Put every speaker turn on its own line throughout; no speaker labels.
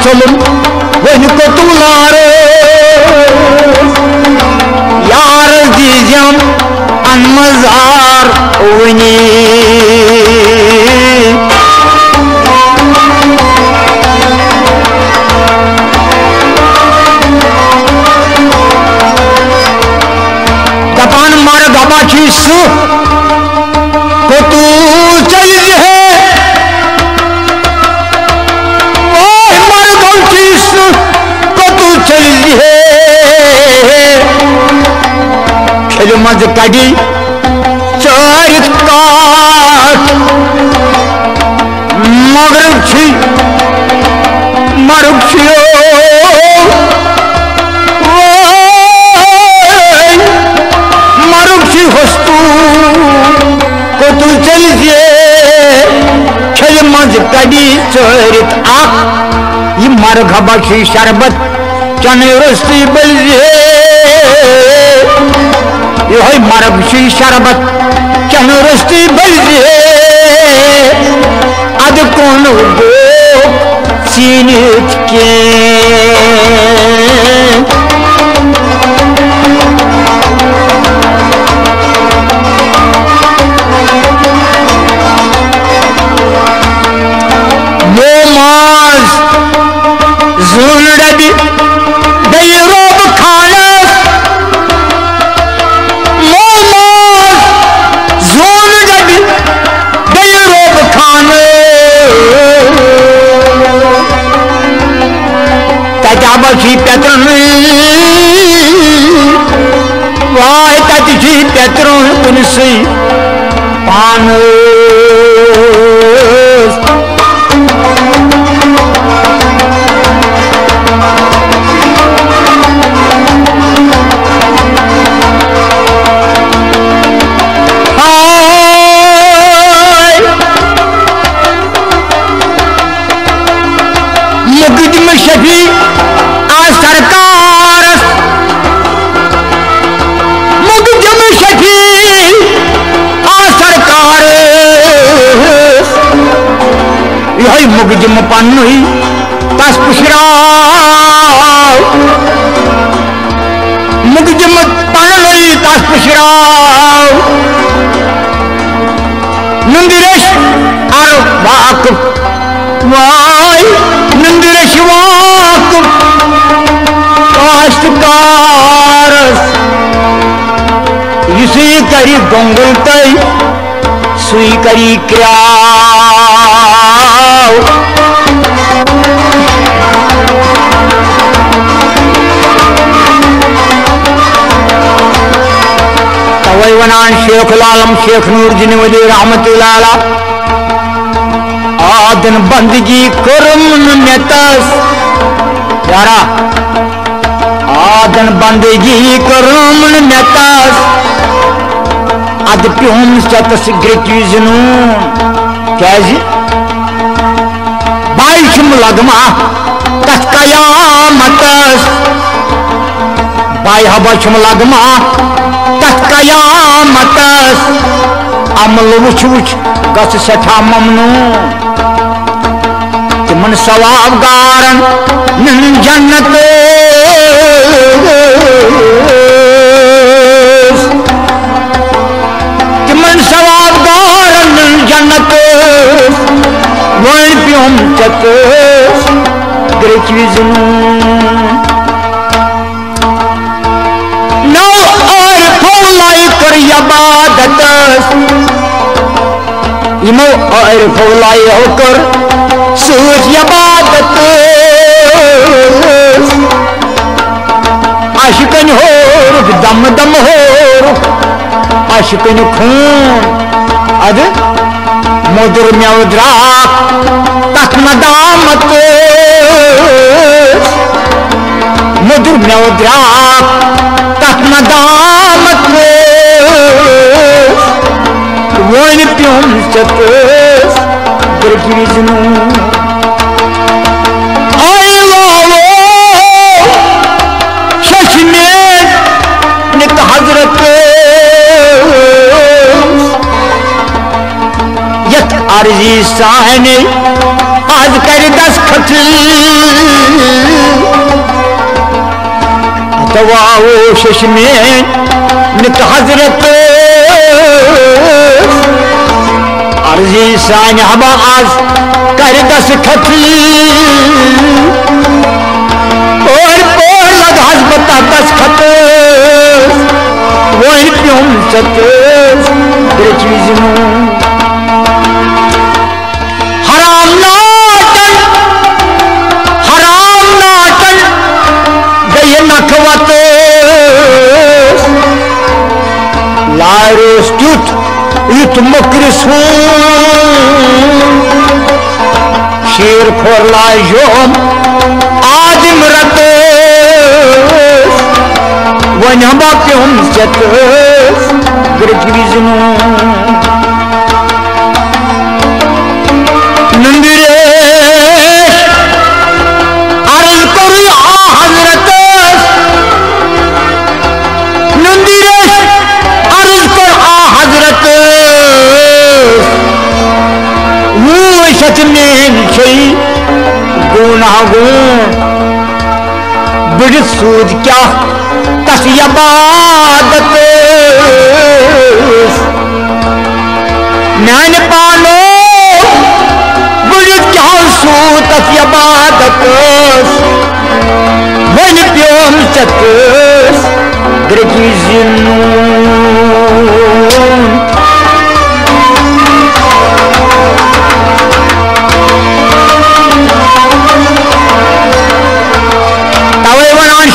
सलम वन कोतुलार यार दीजम अनमजार वनी दपान मार गबा चीज कोतु चल है खेल मज कड़ी चारित काट मगरुक छी मरुक छियो मरुक छी हस्तु को तू चल जे खेल मज कड़ी चारित आख ये मर घबी शरबत चन रस्ती बल ये मरबशी शरबत चन रस्ती बल अद कौन गो सीनित के मोमाज जुन डबी दई रोब खानस मोमाज जुन डबी दई रोब खानस तजाबी पेतरन वाह तजी पेतरन उनसी पानस शफी आ सरकार मुगजम शफी आ सरकार यही मुगजम पन तस पुशरा मुगजम पन तस पुशरा नंदिरेश और वाक वाई नंदिरेश वाक काश्तकारस इसी करी गोंगल तई सुई करी क्रियाव तवई वनान शेख लालम शेख नूर जिनवली रहमतुल्लाह अलैह आदन बंदगी करम नेतस यारा आदन बंदगी करम नेतस अद प्यूम सतस ग्रेटिजनून कैजी बाइशम लगमा तस कयामतस बाई हबशम लगमा तस कयामतस अमल वुच वुच गस सठा ममनून तिमन सवाब गारन नन जन्नत तिमन सवाब गारन नन जन्नत वन प्योम चत ग्रेचविजनून नौ और फौलाई कर इबादत इमो और फौलाई होकर सूझ इबादत आशिकन हो दम दम हो आशिकन खून अद मधुर म्याद्राक तक नदामत मधुर म्याद्राक तक नदामत वन प्योम सत ग्रेटिजनून अर्जी साने आज कर दस्तखत अथवा कोशिश में नित हजरत अर्जी साने हवा आज कर दस्तखत और पोर लग हजबता दस्तखत वो प्योम सत हराम नाटन गई नखवत लारोस ट्यूट युत मुकरिस शेर खोरला योम आदिम रत वन हम प्योम सत ग्रजविजनू बड़ सूद क्या तस्यबादत मान पालो बड़ क्या सूद तस्यबादत वन प्योम सत ग्रजिजनू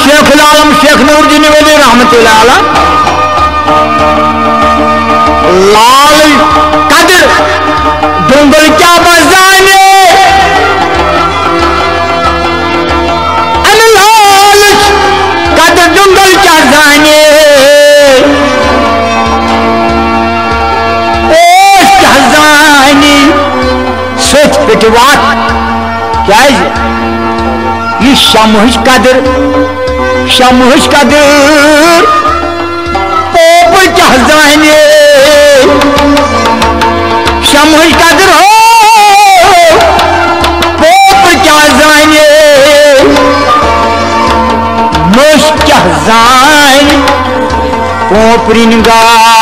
शेख आलम शेख नूर जी नवेली रहमतुल्लाह अलैह लाल कदर दुंगल क्या बजाने लाल कदर दुंगल क्या जाने क्या जाने सोच पिटवात क्या ये शमहुश कदर शमहुश कदर पोपल क्या जाने शमहुश कदर हो पोपल क्या जाने मुश क्या जाने पोपरिन गात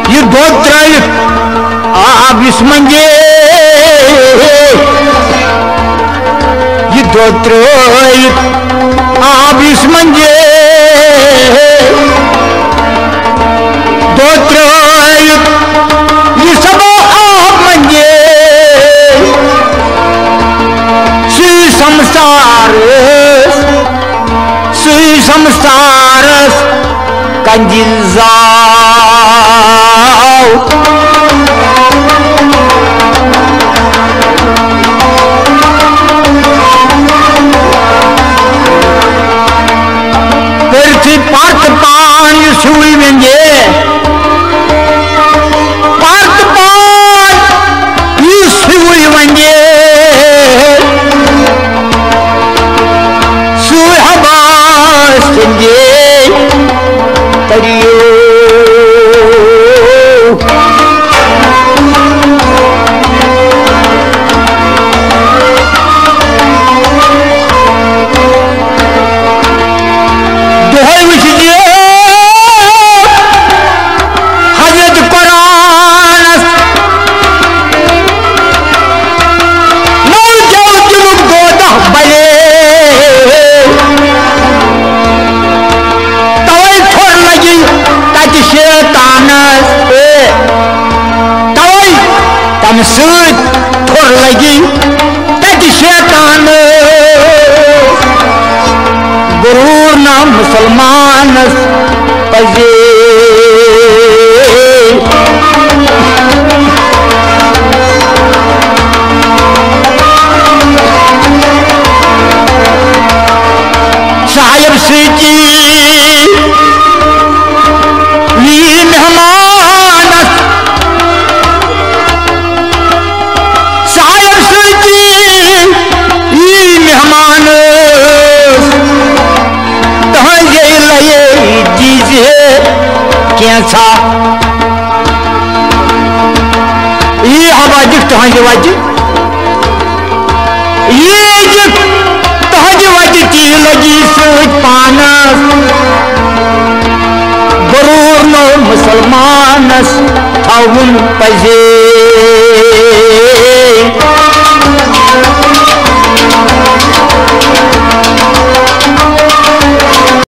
ये दो त्रायित आप इस मंजे ये दो त्रायित आप इस मंजे दो त्रायित ये सब आप मंजे श्री संसारस कंजिल पार्थ पान सुई वेंगे पार्थ पान सुई वेंगे सुई हवा संगे तरियो सूद थोड़ लगी तज शैतान गुरूर ना मुसलमान पजे साहिब सीची मेहमान तहज वज ये तहज वज ची लगी सूझ पानस गरूर नो मुसलमानस थाउन पजे